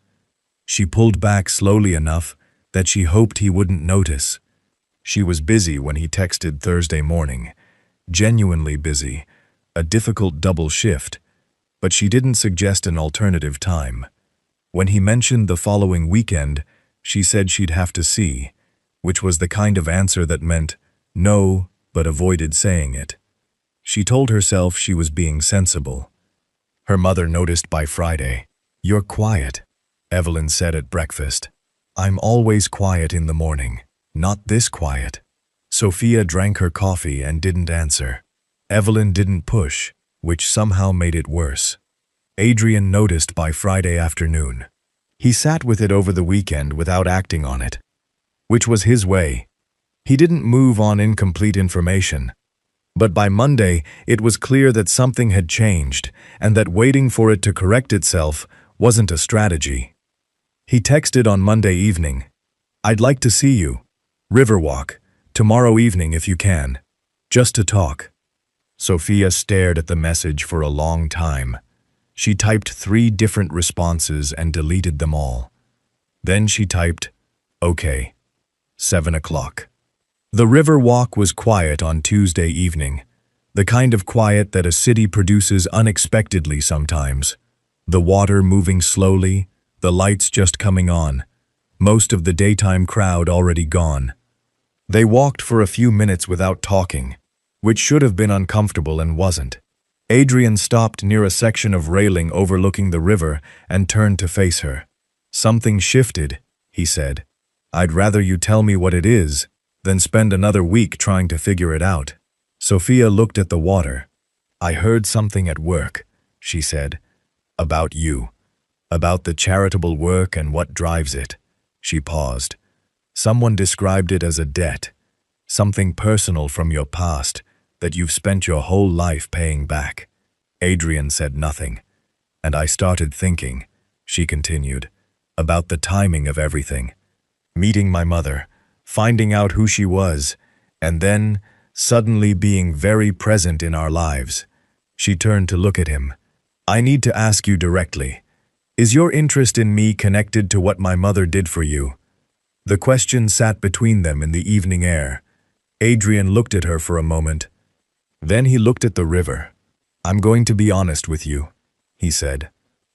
[SPEAKER 1] She pulled back slowly enough that she hoped he wouldn't notice. She was busy when he texted Thursday morning, genuinely busy, a difficult double shift, but she didn't suggest an alternative time. When he mentioned the following weekend, she said she'd have to see, which was the kind of answer that meant no, but avoided saying it. She told herself she was being sensible. Her mother noticed by Friday. "You're quiet," Evelyn said at breakfast. "I'm always quiet in the morning, not this quiet." Sophia drank her coffee and didn't answer. Evelyn didn't push, which somehow made it worse. Adrian noticed by Friday afternoon. He sat with it over the weekend without acting on it, which was his way. He didn't move on incomplete information. But by Monday, it was clear that something had changed and that waiting for it to correct itself wasn't a strategy. He texted on Monday evening, "I'd like to see you. Riverwalk, tomorrow evening if you can. Just to talk." Sophia stared at the message for a long time. She typed 3 different responses and deleted them all. Then she typed, "Okay, 7 o'clock." The river walk was quiet on Tuesday evening, the kind of quiet that a city produces unexpectedly sometimes. The water moving slowly, the lights just coming on, most of the daytime crowd already gone. They walked for a few minutes without talking, which should have been uncomfortable and wasn't. Adrian stopped near a section of railing overlooking the river and turned to face her. "Something shifted," he said. "I'd rather you tell me what it is than spend another week trying to figure it out." Sophia looked at the water. "I heard something at work," she said. "About you. About the charitable work and what drives it." She paused. "Someone described it as a debt, something personal from your past that you've spent your whole life paying back." Adrian said nothing, and I started thinking, she continued, about the timing of everything. Meeting my mother, finding out who she was, and then suddenly being very present in our lives. She turned to look at him. I need to ask you directly. Is your interest in me connected to what my mother did for you? The question sat between them in the evening air. Adrian looked at her for a moment. Then he looked at the river. I'm going to be honest with you, he said.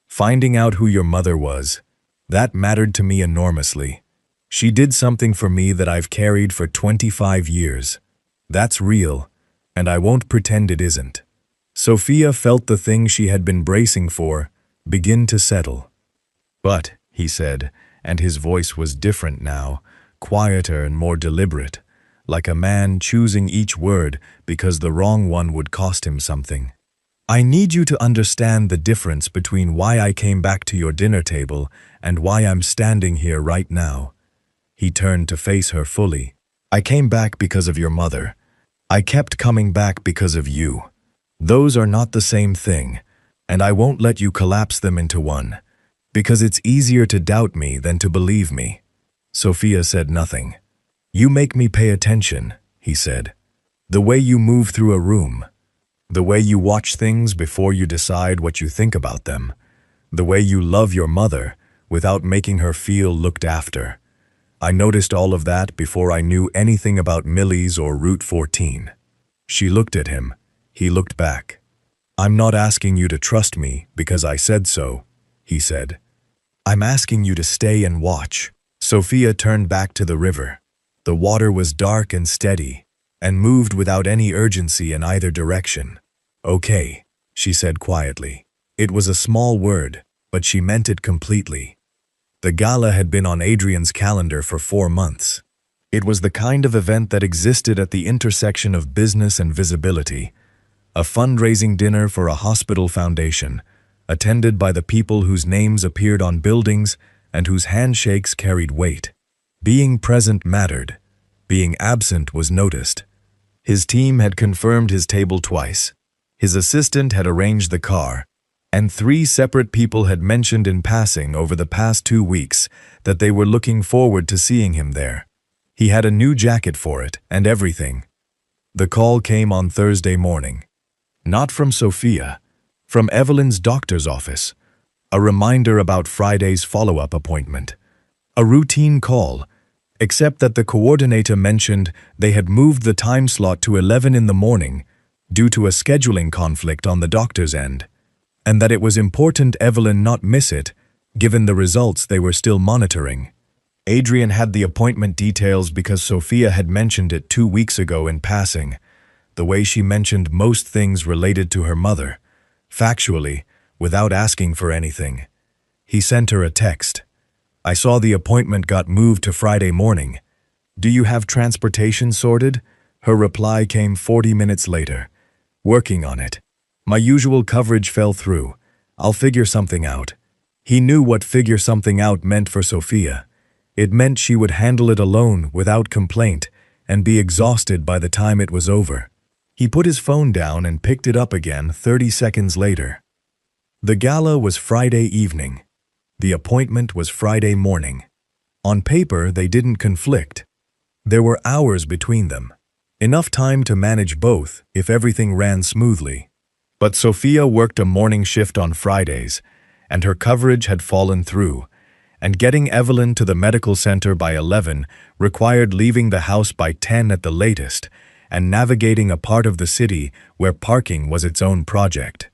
[SPEAKER 1] Finding out who your mother was, that mattered to me enormously. She did something for me that I've carried for 25 years. That's real, and I won't pretend it isn't. Sophia felt the thing she had been bracing for begin to settle. But, he said, and his voice was different now, quieter and more deliberate, like a man choosing each word because the wrong one would cost him something. I need you to understand the difference between why I came back to your dinner table and why I'm standing here right now. He turned to face her fully. I came back because of your mother. I kept coming back because of you. Those are not the same thing, and I won't let you collapse them into one, because it's easier to doubt me than to believe me. Sophia said nothing. You make me pay attention, he said. The way you move through a room. The way you watch things before you decide what you think about them. The way you love your mother without making her feel looked after. I noticed all of that before I knew anything about Millie's or Route 14. She looked at him. He looked back. I'm not asking you to trust me because I said so, he said. I'm asking you to stay and watch. Sophia turned back to the river. The water was dark and steady, and moved without any urgency in either direction. Okay, she said quietly. It was a small word, but she meant it completely. The gala had been on Adrian's calendar for 4 months. It was the kind of event that existed at the intersection of business and visibility. A fundraising dinner for a hospital foundation, attended by the people whose names appeared on buildings and whose handshakes carried weight. Being present mattered. Being absent was noticed. His team had confirmed his table twice. His assistant had arranged the car, and 3 separate people had mentioned in passing over the past 2 weeks that they were looking forward to seeing him there. He had a new jacket for it and everything. The call came on Thursday morning. Not from Sophia, from Evelyn's doctor's office. A reminder about Friday's follow-up appointment. A routine call, except that the coordinator mentioned they had moved the time slot to 11 in the morning due to a scheduling conflict on the doctor's end, and that it was important Evelyn not miss it, given the results they were still monitoring. Adrian had the appointment details because Sophia had mentioned it 2 weeks ago in passing, the way she mentioned most things related to her mother, factually, without asking for anything. He sent her a text. I saw the appointment got moved to Friday morning. Do you have transportation sorted? Her reply came 40 minutes later. Working on it. My usual coverage fell through. I'll figure something out. He knew what figure something out meant for Sophia. It meant she would handle it alone without complaint and be exhausted by the time it was over. He put his phone down and picked it up again 30 seconds later. The gala was Friday evening. The appointment was Friday morning. On paper, they didn't conflict. There were hours between them. Enough time to manage both if everything ran smoothly. But Sophia worked a morning shift on Fridays, and her coverage had fallen through, and getting Evelyn to the medical center by 11 required leaving the house by 10 at the latest and navigating a part of the city where parking was its own project.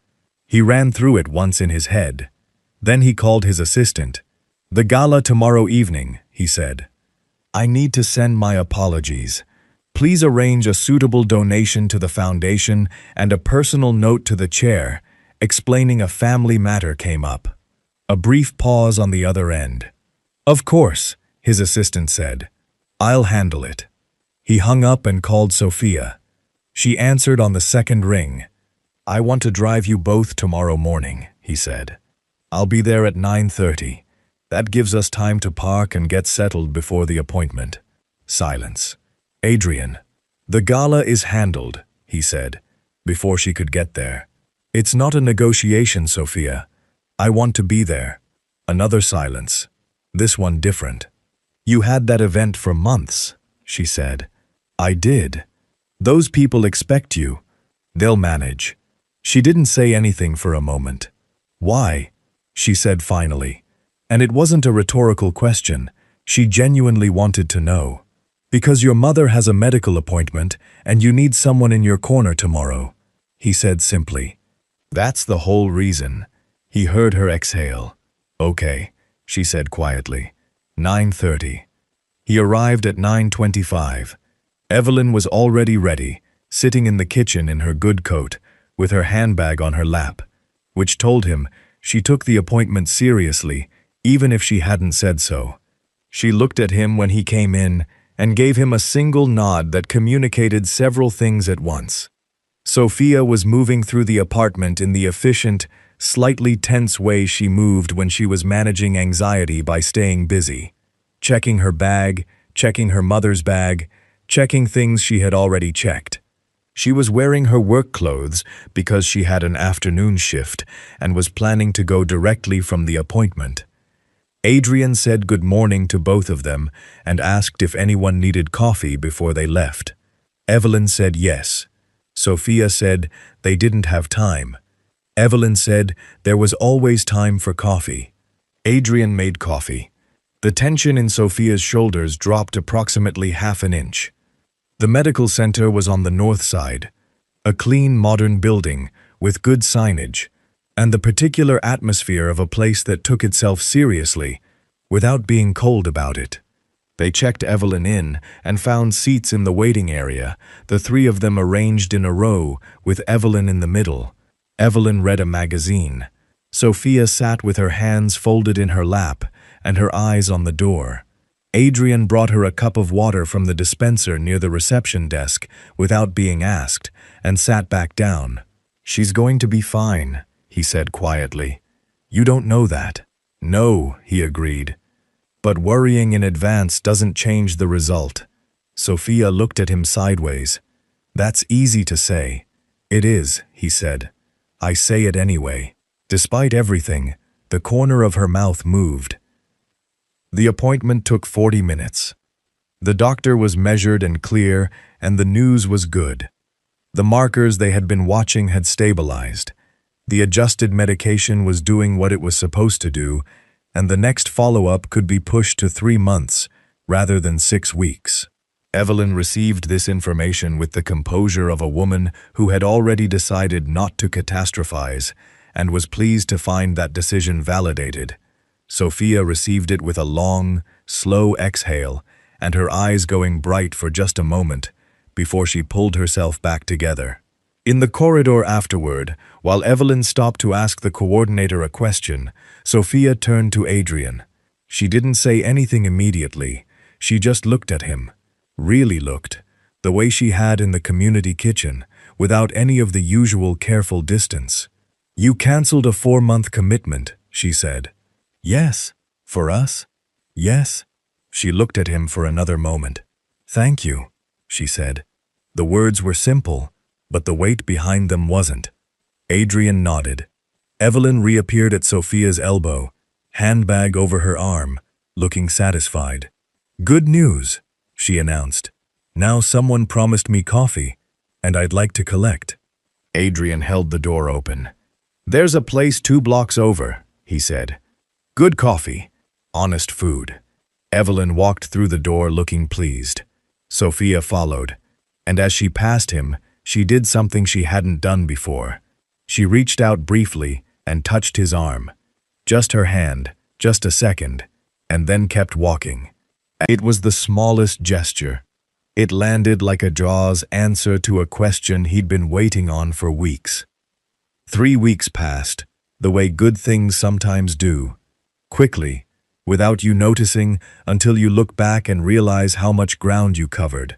[SPEAKER 1] He ran through it once in his head. Then he called his assistant. The gala tomorrow evening, he said. I need to send my apologies. Please arrange a suitable donation to the foundation and a personal note to the chair, explaining a family matter came up. A brief pause on the other end. Of course, his assistant said. I'll handle it. He hung up and called Sophia. She answered on the second ring. I want to drive you both tomorrow morning, he said. I'll be there at 9:30. That gives us time to park and get settled before the appointment. Silence. Adrian, the gala is handled, he said, before she could get there. It's not a negotiation, Sophia. I want to be there. Another silence. This one different. "You had that event for months," she said. "I did. Those people expect you. They'll manage." She didn't say anything for a moment. "Why?" she said finally. And it wasn't a rhetorical question. She genuinely wanted to know. "Because your mother has a medical appointment and you need someone in your corner tomorrow," he said simply. "That's the whole reason." He heard her exhale. "Okay," she said quietly. 9:30. He arrived at 9:25. Evelyn was already ready, sitting in the kitchen in her good coat, with her handbag on her lap, which told him she took the appointment seriously, even if she hadn't said so. She looked at him when he came in and gave him a single nod that communicated several things at once. Sophia was moving through the apartment in the efficient, slightly tense way she moved when she was managing anxiety by staying busy, checking her bag, checking her mother's bag, checking things she had already checked. She was wearing her work clothes because she had an afternoon shift and was planning to go directly from the appointment. Adrian said good morning to both of them and asked if anyone needed coffee before they left. Evelyn said yes. Sophia said they didn't have time. Evelyn said there was always time for coffee. Adrian made coffee. The tension in Sophia's shoulders dropped approximately half an inch. The medical center was on the north side, a clean, modern building with good signage, and the particular atmosphere of a place that took itself seriously without being cold about it. They checked Evelyn in and found seats in the waiting area, the three of them arranged in a row with Evelyn in the middle. Evelyn read a magazine. Sophia sat with her hands folded in her lap and her eyes on the door. Adrian brought her a cup of water from the dispenser near the reception desk without being asked and sat back down. "She's going to be fine," he said quietly. "You don't know that." "No," he agreed. "But worrying in advance doesn't change the result." Sophia looked at him sideways. "That's easy to say." "It is," he said. "I say it anyway." Despite everything, the corner of her mouth moved. The appointment took 40 minutes. The doctor was measured and clear, and the news was good. The markers they had been watching had stabilized. The adjusted medication was doing what it was supposed to do, and the next follow-up could be pushed to 3 months rather than 6 weeks. Evelyn received this information with the composure of a woman who had already decided not to catastrophize and was pleased to find that decision validated. Sophia received it with a long, slow exhale and her eyes going bright for just a moment before she pulled herself back together. In the corridor afterward, while Evelyn stopped to ask the coordinator a question, Sophia turned to Adrian. She didn't say anything immediately. She just looked at him. Really looked, the way she had in the community kitchen, without any of the usual careful distance. "You canceled a 4-month commitment," she said. "Yes. For us?" "Yes." She looked at him for another moment. "Thank you," she said. The words were simple, but the weight behind them wasn't. Adrian nodded. Evelyn reappeared at Sophia's elbow, handbag over her arm, looking satisfied. "Good news," she announced. "Now someone promised me coffee, and I'd like to collect." Adrian held the door open. "There's a place 2 blocks over," he said. "Good coffee, honest food." Evelyn walked through the door looking pleased. Sophia followed, and as she passed him, she did something she hadn't done before. She reached out briefly and touched his arm. Just her hand, just a second, and then kept walking. It was the smallest gesture. It landed like a Jaws answer to a question he'd been waiting on for weeks. 3 weeks passed, the way good things sometimes do. Quickly, without you noticing, until you look back and realize how much ground you covered.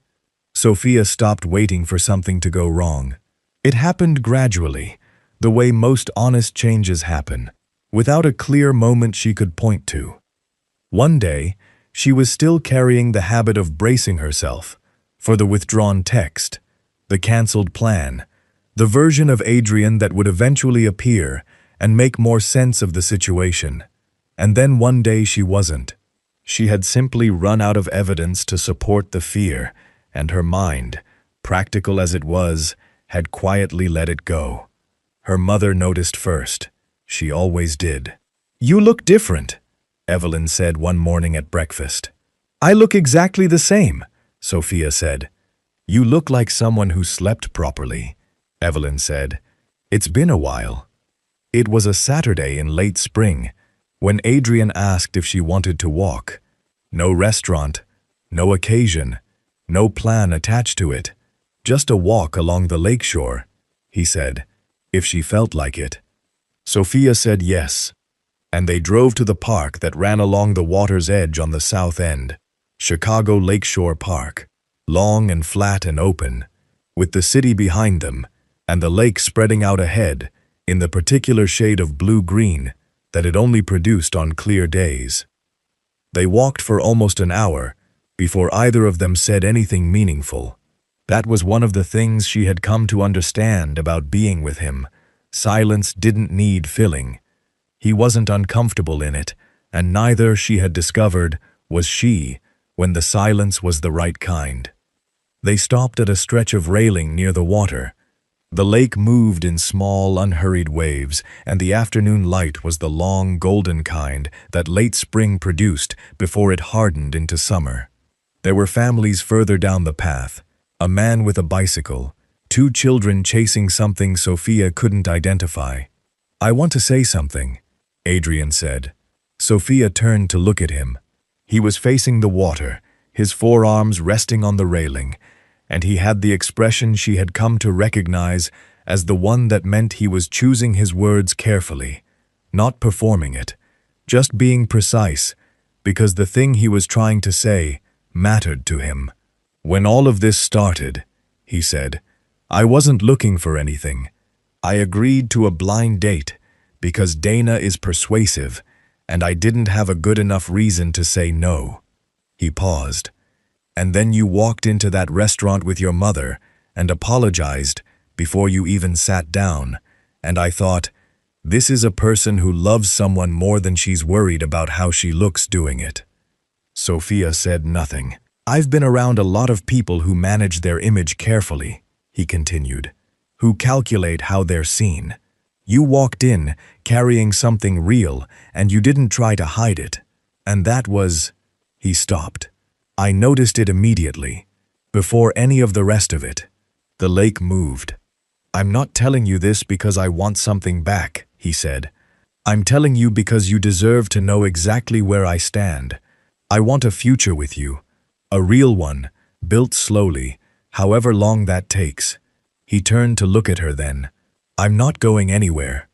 [SPEAKER 1] Sophia stopped waiting for something to go wrong. It happened gradually, the way most honest changes happen, without a clear moment she could point to. One day, she was still carrying the habit of bracing herself for the withdrawn text, the canceled plan, the version of Adrian that would eventually appear and make more sense of the situation. And then one day she wasn't. She had simply run out of evidence to support the fear, and her mind, practical as it was, had quietly let it go. Her mother noticed first. She always did. "You look different," Evelyn said one morning at breakfast. "I look exactly the same," Sophia said. "You look like someone who slept properly," Evelyn said. "It's been a while." It was a Saturday in late spring, when Adrian asked if she wanted to walk. No restaurant, no occasion, no plan attached to it. Just a walk along the lakeshore, he said, if she felt like it. Sophia said yes, and they drove to the park that ran along the water's edge on the south end, Chicago Lakeshore Park, long and flat and open, with the city behind them and the lake spreading out ahead in the particular shade of blue-green that it only produced on clear days. They walked for almost an hour before either of them said anything meaningful. That was one of the things she had come to understand about being with him. Silence didn't need filling. He wasn't uncomfortable in it, and neither, she had discovered, was she, when the silence was the right kind. They stopped at a stretch of railing near the water. The lake moved in small, unhurried waves, and the afternoon light was the long, golden kind that late spring produced before it hardened into summer. There were families further down the path, a man with a bicycle, two children chasing something Sophia couldn't identify. "I want to say something," Adrian said. Sophia turned to look at him. He was facing the water, his forearms resting on the railing, and he had the expression she had come to recognize as the one that meant he was choosing his words carefully, not performing it, just being precise, because the thing he was trying to say mattered to him. "When all of this started," he said, "I wasn't looking for anything. I agreed to a blind date because Dana is persuasive, and I didn't have a good enough reason to say no." He paused. "And then you walked into that restaurant with your mother and apologized before you even sat down, and I thought, this is a person who loves someone more than she's worried about how she looks doing it." Sophia said nothing. "I've been around a lot of people who manage their image carefully," he continued, "who calculate how they're seen. You walked in carrying something real, and you didn't try to hide it. And that was—" He stopped. "I noticed it immediately, before any of the rest of it." The lake moved. "I'm not telling you this because I want something back," he said. "I'm telling you because you deserve to know exactly where I stand. I want a future with you. A real one, built slowly, however long that takes." He turned to look at her then. "I'm not going anywhere."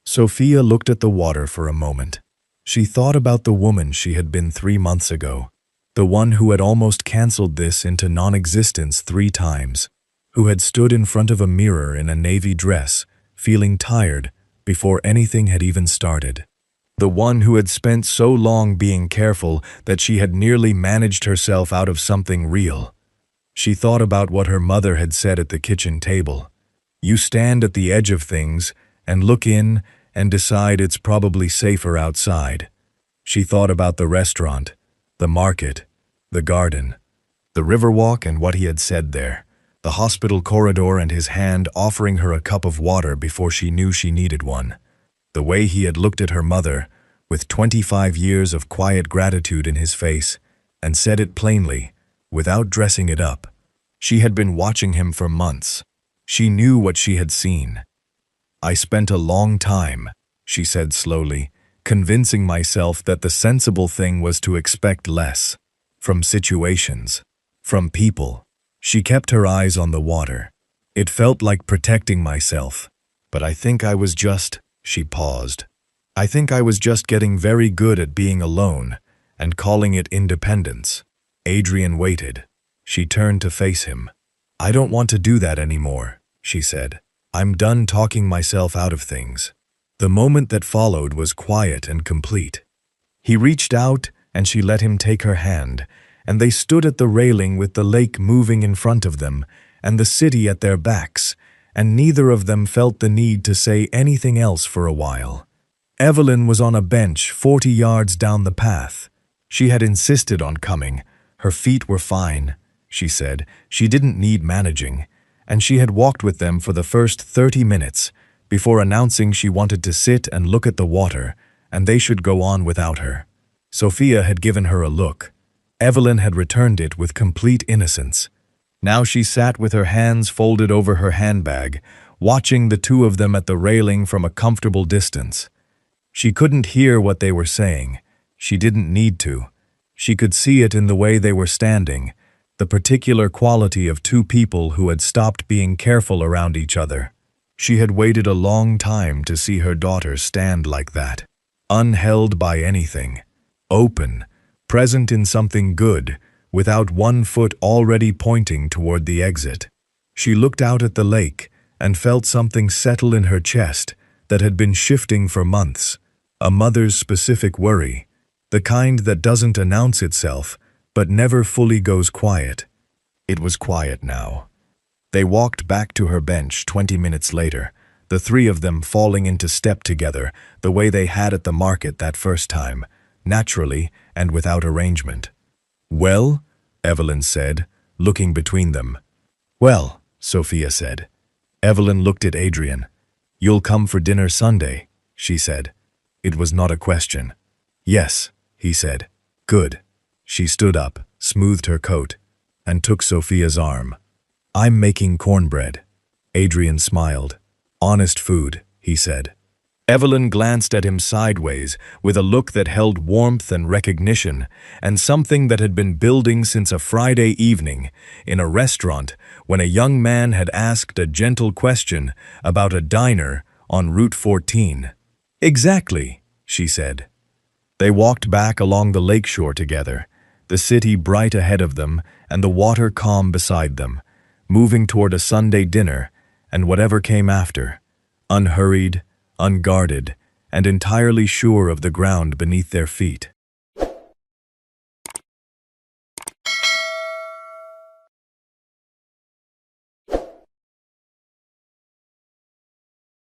[SPEAKER 1] Sophia looked at the water for a moment. She thought about the woman she had been 3 months ago, the one who had almost canceled this into non-existence 3 times, who had stood in front of a mirror in a navy dress, feeling tired before anything had even started. The one who had spent so long being careful that she had nearly managed herself out of something real. She thought about what her mother had said at the kitchen table. You stand at the edge of things and look in and decide it's probably safer outside. She thought about the restaurant, the market, the garden, the riverwalk and what he had said there, the hospital corridor and his hand offering her a cup of water before she knew she needed one. The way he had looked at her mother, with 25 years of quiet gratitude in his face, and said it plainly, without dressing it up. She had been watching him for months. She knew what she had seen. "I spent a long time," she said slowly, "convincing myself that the sensible thing was to expect less. From situations. From people." She kept her eyes on the water. "It felt like protecting myself. But I think I was just—" She paused. "I think I was just getting very good at being alone and calling it independence." Adrian waited. She turned to face him. "I don't want to do that anymore," she said. "I'm done talking myself out of things." The moment that followed was quiet and complete. He reached out and she let him take her hand, and they stood at the railing with the lake moving in front of them and the city at their backs, and neither of them felt the need to say anything else for a while. Evelyn was on a bench 40 yards down the path. She had insisted on coming. Her feet were fine, she said. She didn't need managing. And she had walked with them for the first 30 minutes before announcing she wanted to sit and look at the water, and they should go on without her. Sophia had given her a look. Evelyn had returned it with complete innocence. Now she sat with her hands folded over her handbag, watching the two of them at the railing from a comfortable distance. She couldn't hear what they were saying. She didn't need to. She could see it in the way they were standing, the particular quality of two people who had stopped being careful around each other. She had waited a long time to see her daughter stand like that, unheld by anything, open, present in something good, without one foot already pointing toward the exit. She looked out at the lake and felt something settle in her chest that had been shifting for months, a mother's specific worry, the kind that doesn't announce itself but never fully goes quiet. It was quiet now. They walked back to her bench 20 minutes later, the three of them falling into step together the way they had at the market that first time, naturally and without arrangement. "Well?" Evelyn said, looking between them. "Well," Sophia said. Evelyn looked at Adrian. "You'll come for dinner Sunday," she said. It was not a question. "Yes," he said. "Good." She stood up, smoothed her coat, and took Sophia's arm. "I'm making cornbread." Adrian smiled. "Honest food," he said. Evelyn glanced at him sideways with a look that held warmth and recognition and something that had been building since a Friday evening in a restaurant when a young man had asked a gentle question about a diner on Route 14. "Exactly," she said. They walked back along the lakeshore together, the city bright ahead of them and the water calm beside them, moving toward a Sunday dinner and whatever came after, unhurried, unguarded, and entirely sure of the ground beneath their feet.